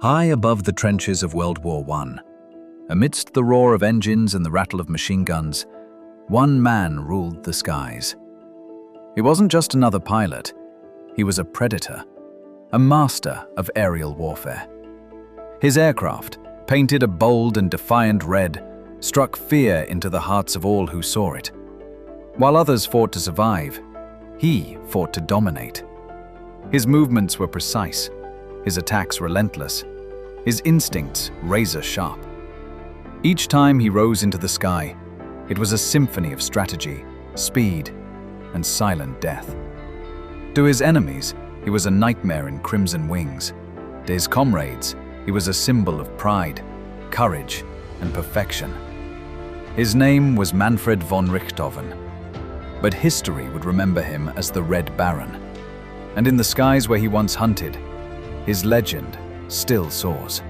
High above the trenches of World War I, amidst the roar of engines and the rattle of machine guns, one man ruled the skies. He wasn't just another pilot, he was a predator, a master of aerial warfare. His aircraft, painted a bold and defiant red, struck fear into the hearts of all who saw it. While others fought to survive, he fought to dominate. His movements were precise, his attacks relentless, his instincts razor-sharp. Each time he rose into the sky, it was a symphony of strategy, speed, and silent death. To his enemies, he was a nightmare in crimson wings. To his comrades, he was a symbol of pride, courage, and perfection. His name was Manfred von Richthofen, but history would remember him as the Red Baron. And in the skies where he once hunted, his legend still soars.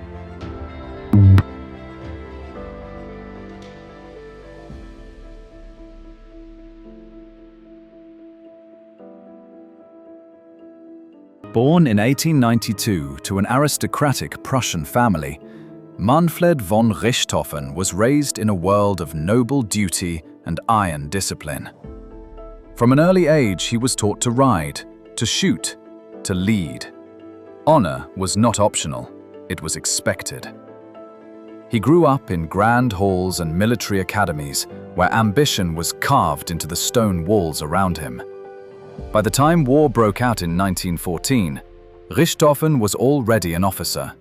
Born in 1892 to an aristocratic Prussian family, Manfred von Richthofen was raised in a world of noble duty and iron discipline. From an early age, he was taught to ride, to shoot, to lead. Honor was not optional, it was expected. He grew up in grand halls and military academies where ambition was carved into the stone walls around him. By the time war broke out in 1914, Richthofen was already an officer,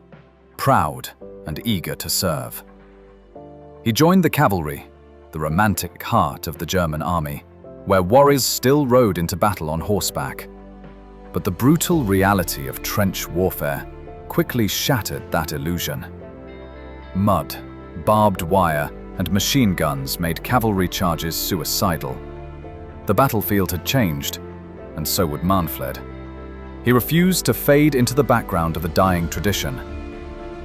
proud and eager to serve. He joined the cavalry, the romantic heart of the German army, where warriors still rode into battle on horseback. But the brutal reality of trench warfare quickly shattered that illusion. Mud, barbed wire, and machine guns made cavalry charges suicidal. The battlefield had changed, and so would Manfred. He refused to fade into the background of a dying tradition.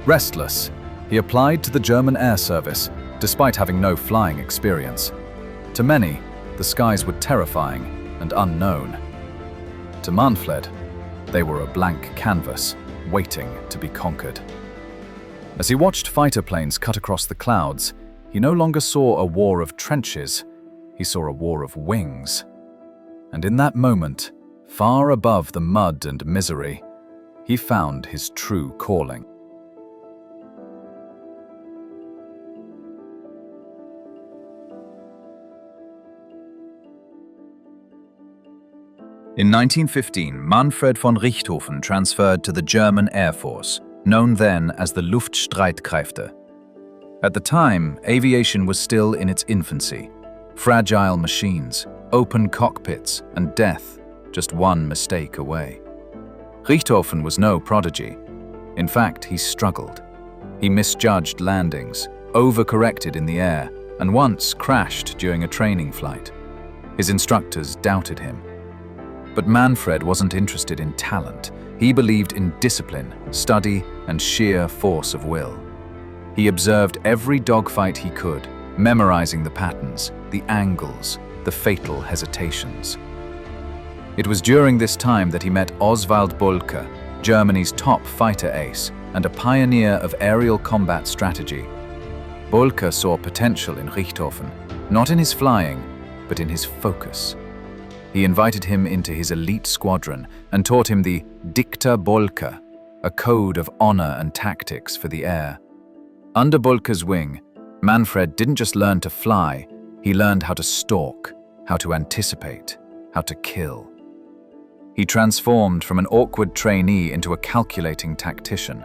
Restless, he applied to the German air service, despite having no flying experience. To many, the skies were terrifying and unknown. To Manfred, they were a blank canvas, waiting to be conquered. As he watched fighter planes cut across the clouds, he no longer saw a war of trenches, he saw a war of wings. And in that moment, far above the mud and misery, he found his true calling. In 1915, Manfred von Richthofen transferred to the German Air Force, known then as the Luftstreitkräfte. At the time, aviation was still in its infancy. Fragile machines, open cockpits, and death just one mistake away. Richthofen was no prodigy. In fact, he struggled. He misjudged landings, overcorrected in the air, and once crashed during a training flight. His instructors doubted him. But Manfred wasn't interested in talent. He believed in discipline, study, and sheer force of will. He observed every dogfight he could, memorizing the patterns, the angles, the fatal hesitations. It was during this time that he met Oswald Bohlke, Germany's top fighter ace and a pioneer of aerial combat strategy. Bohlke saw potential in Richthofen, not in his flying, but in his focus. He invited him into his elite squadron and taught him the Dicta Bohlke, a code of honor and tactics for the air. Under Bohlke's wing, Manfred didn't just learn to fly, he learned how to stalk, how to anticipate, how to kill. He transformed from an awkward trainee into a calculating tactician.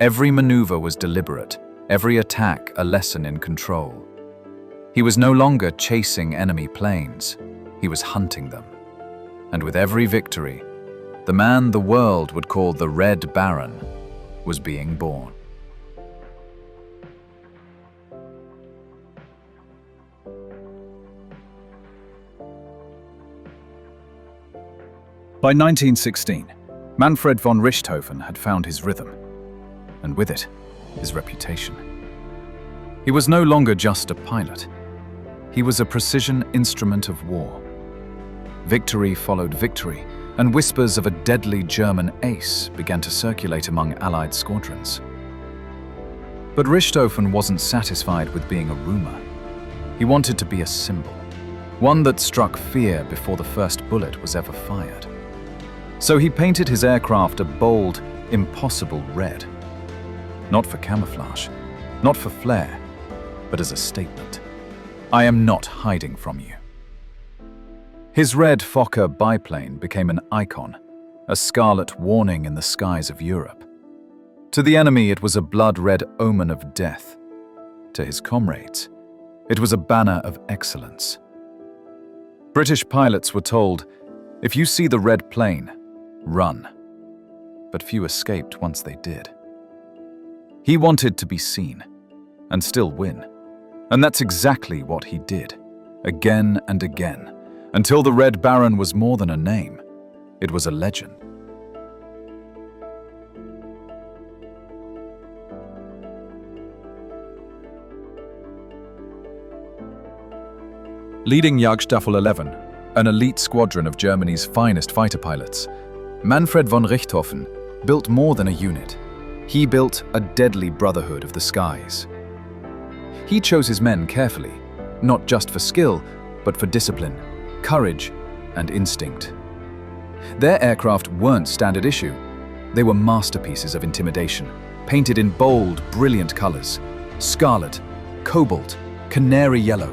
Every maneuver was deliberate, every attack a lesson in control. He was no longer chasing enemy planes. He was hunting them. And with every victory, the man the world would call the Red Baron was being born. By 1916, Manfred von Richthofen had found his rhythm, and with it, his reputation. He was no longer just a pilot. He was a precision instrument of war. Victory followed victory, and whispers of a deadly German ace began to circulate among Allied squadrons. But Richthofen wasn't satisfied with being a rumor. He wanted to be a symbol, one that struck fear before the first bullet was ever fired. So he painted his aircraft a bold, impossible red. Not for camouflage, not for flair, but as a statement. I am not hiding from you. His red Fokker biplane became an icon, a scarlet warning in the skies of Europe. To the enemy, it was a blood-red omen of death. To his comrades, it was a banner of excellence. British pilots were told, if you see the red plane, run. But few escaped once they did. He wanted to be seen, and still win. And that's exactly what he did, again and again, until the Red Baron was more than a name. It was a legend. Leading Jagdstaffel 11, an elite squadron of Germany's finest fighter pilots, Manfred von Richthofen built more than a unit. He built a deadly brotherhood of the skies. He chose his men carefully, not just for skill, but for discipline, courage, and instinct. Their aircraft weren't standard issue. They were masterpieces of intimidation, painted in bold, brilliant colors: scarlet, cobalt, canary yellow.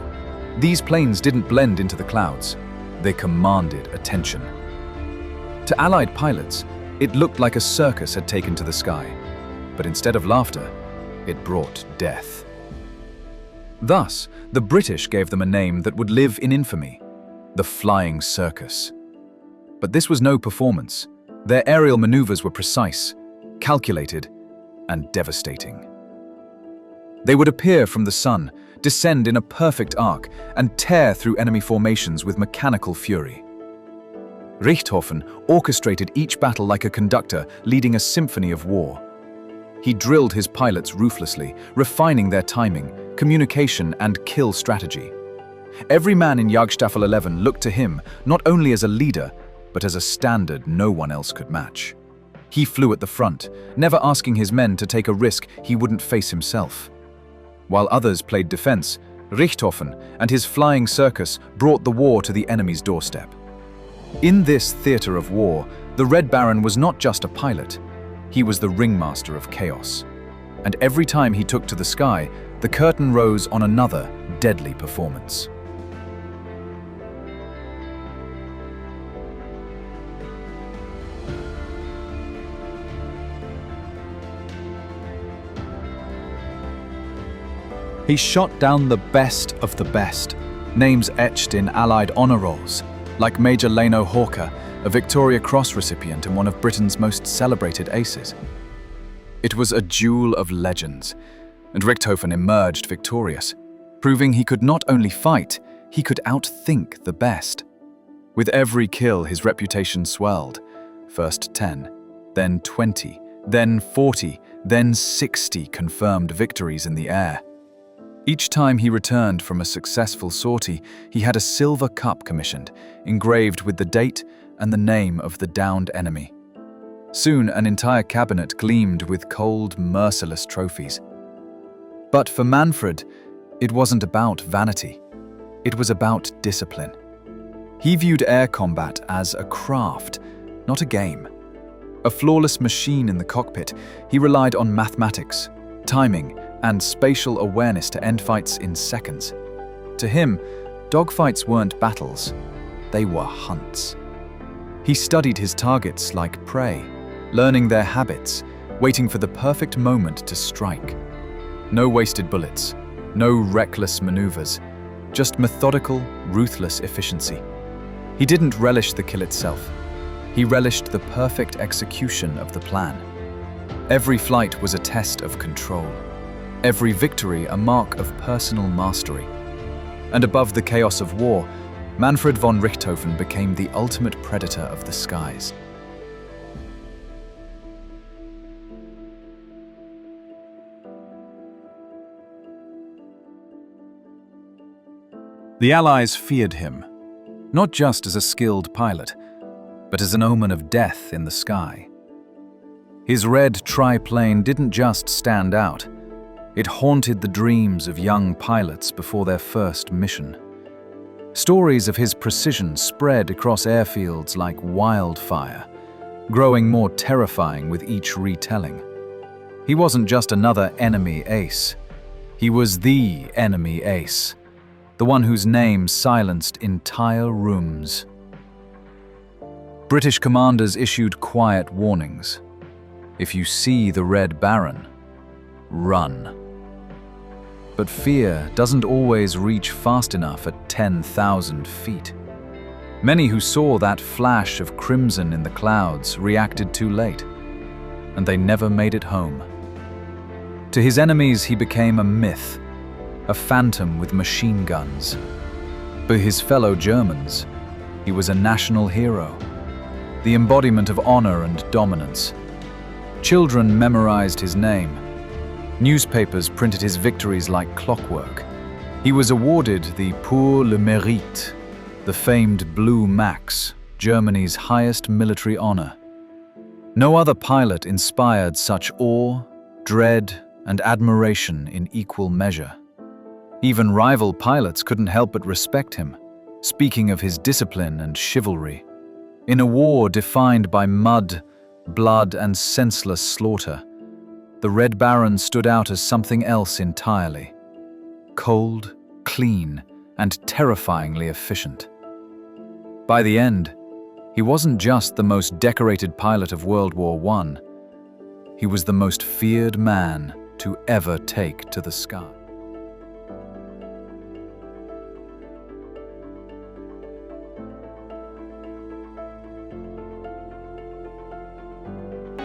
These planes didn't blend into the clouds. They commanded attention. To Allied pilots, it looked like a circus had taken to the sky, but instead of laughter, it brought death. Thus, the British gave them a name that would live in infamy: the Flying Circus. But this was no performance. Their aerial maneuvers were precise, calculated, and devastating. They would appear from the sun, descend in a perfect arc, and tear through enemy formations with mechanical fury. Richthofen orchestrated each battle like a conductor leading a symphony of war. He drilled his pilots ruthlessly, refining their timing, communication, and kill strategy. Every man in Jagdstaffel 11 looked to him not only as a leader, but as a standard no one else could match. He flew at the front, never asking his men to take a risk he wouldn't face himself. While others played defense, Richthofen and his flying circus brought the war to the enemy's doorstep. In this theater of war, the Red Baron was not just a pilot. He was the ringmaster of chaos. And every time he took to the sky, the curtain rose on another deadly performance. He shot down the best of the best, names etched in Allied honor rolls, like Major Leno Hawker, a Victoria Cross recipient and one of Britain's most celebrated aces. It was a duel of legends, and Richthofen emerged victorious, proving he could not only fight, he could outthink the best. With every kill, his reputation swelled. First 10, then 20, then 40, then 60 confirmed victories in the air. Each time he returned from a successful sortie, he had a silver cup commissioned, engraved with the date and the name of the downed enemy. Soon, an entire cabinet gleamed with cold, merciless trophies. But for Manfred, it wasn't about vanity. It was about discipline. He viewed air combat as a craft, not a game. A flawless machine in the cockpit, he relied on mathematics, timing, and spatial awareness to end fights in seconds. To him, dogfights weren't battles, they were hunts. He studied his targets like prey, learning their habits, waiting for the perfect moment to strike. No wasted bullets, no reckless maneuvers, just methodical, ruthless efficiency. He didn't relish the kill itself. He relished the perfect execution of the plan. Every flight was a test of control. Every victory a mark of personal mastery. And above the chaos of war, Manfred von Richthofen became the ultimate predator of the skies. The Allies feared him, not just as a skilled pilot, but as an omen of death in the sky. His red triplane didn't just stand out, It haunted the dreams of young pilots before their first mission. Stories of his precision spread across airfields like wildfire, growing more terrifying with each retelling. He wasn't just another enemy ace. He was the enemy ace, the one whose name silenced entire rooms. British commanders issued quiet warnings. If you see the Red Baron, run. But fear doesn't always reach fast enough at 10,000 feet. Many who saw that flash of crimson in the clouds reacted too late, and they never made it home. To his enemies, he became a myth, a phantom with machine guns. For his fellow Germans, he was a national hero, the embodiment of honor and dominance. Children memorized his name. Newspapers printed his victories like clockwork. He was awarded the Pour le Mérite, the famed Blue Max, Germany's highest military honor. No other pilot inspired such awe, dread, and admiration in equal measure. Even rival pilots couldn't help but respect him, speaking of his discipline and chivalry. In a war defined by mud, blood, and senseless slaughter, the Red Baron stood out as something else entirely. Cold, clean, and terrifyingly efficient. By the end, he wasn't just the most decorated pilot of World War I. He was the most feared man to ever take to the sky.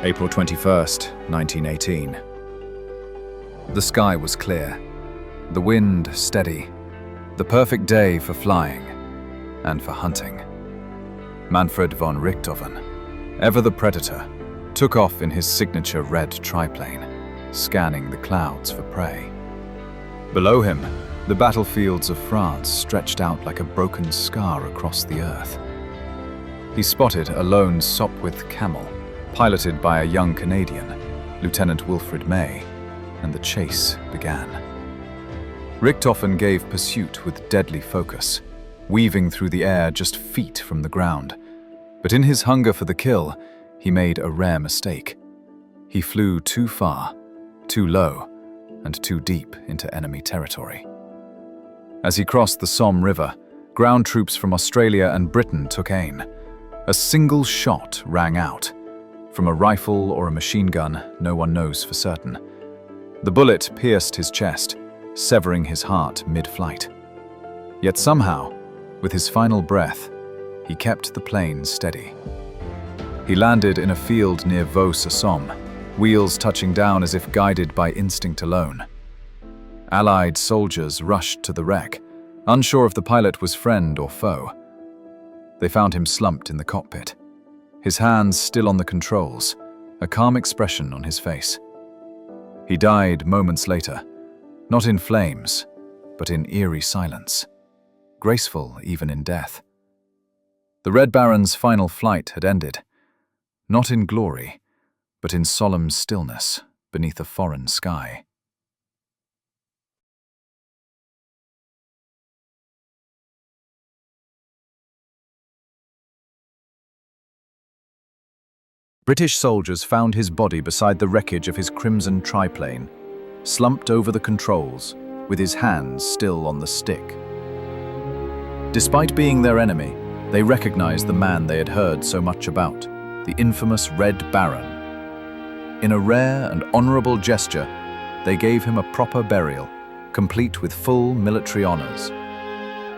April 21st, 1918. The sky was clear, the wind steady, the perfect day for flying and for hunting. Manfred von Richthofen, ever the predator, took off in his signature red triplane, scanning the clouds for prey. Below him, the battlefields of France stretched out like a broken scar across the earth. He spotted a lone Sopwith camel, piloted by a young Canadian, Lieutenant Wilfred May, and the chase began. Richthofen gave pursuit with deadly focus, weaving through the air just feet from the ground. But in his hunger for the kill, he made a rare mistake. He flew too far, too low, and too deep into enemy territory. As he crossed the Somme River, ground troops from Australia and Britain took aim. A single shot rang out. From a rifle or a machine gun, no one knows for certain. The bullet pierced his chest, severing his heart mid-flight. Yet somehow, with his final breath, he kept the plane steady. He landed in a field near Vaux-sur-Somme, wheels touching down as if guided by instinct alone. Allied soldiers rushed to the wreck, unsure if the pilot was friend or foe. They found him slumped in the cockpit, his hands still on the controls, a calm expression on his face. He died moments later, not in flames, but in eerie silence, graceful even in death. The Red Baron's final flight had ended, not in glory, but in solemn stillness beneath a foreign sky. British soldiers found his body beside the wreckage of his crimson triplane, slumped over the controls, with his hands still on the stick. Despite being their enemy, they recognized the man they had heard so much about, the infamous Red Baron. In a rare and honorable gesture, they gave him a proper burial, complete with full military honors.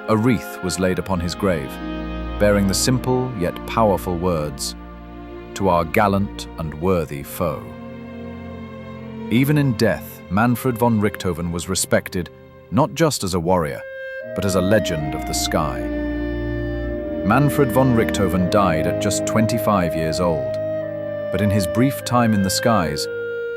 A wreath was laid upon his grave, bearing the simple yet powerful words, "To our gallant and worthy foe." Even in death, Manfred von Richthofen was respected not just as a warrior, but as a legend of the sky. Manfred von Richthofen died at just 25 years old, but in his brief time in the skies,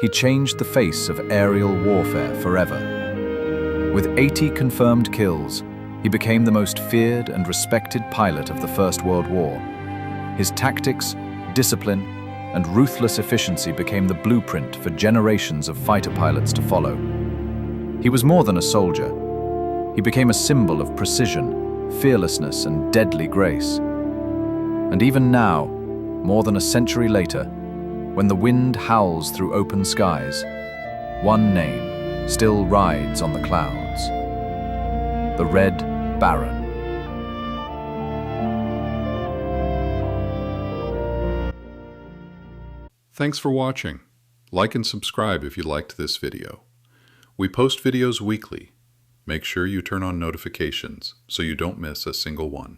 he changed the face of aerial warfare forever. With 80 confirmed kills, he became the most feared and respected pilot of the First World War. His tactics, discipline, and ruthless efficiency became the blueprint for generations of fighter pilots to follow. He was more than a soldier. He became a symbol of precision, fearlessness, and deadly grace. And even now, more than a century later, when the wind howls through open skies, one name still rides on the clouds: the Red Baron. Thanks for watching. Like and subscribe if you liked this video. We post videos weekly. Make sure you turn on notifications so you don't miss a single one.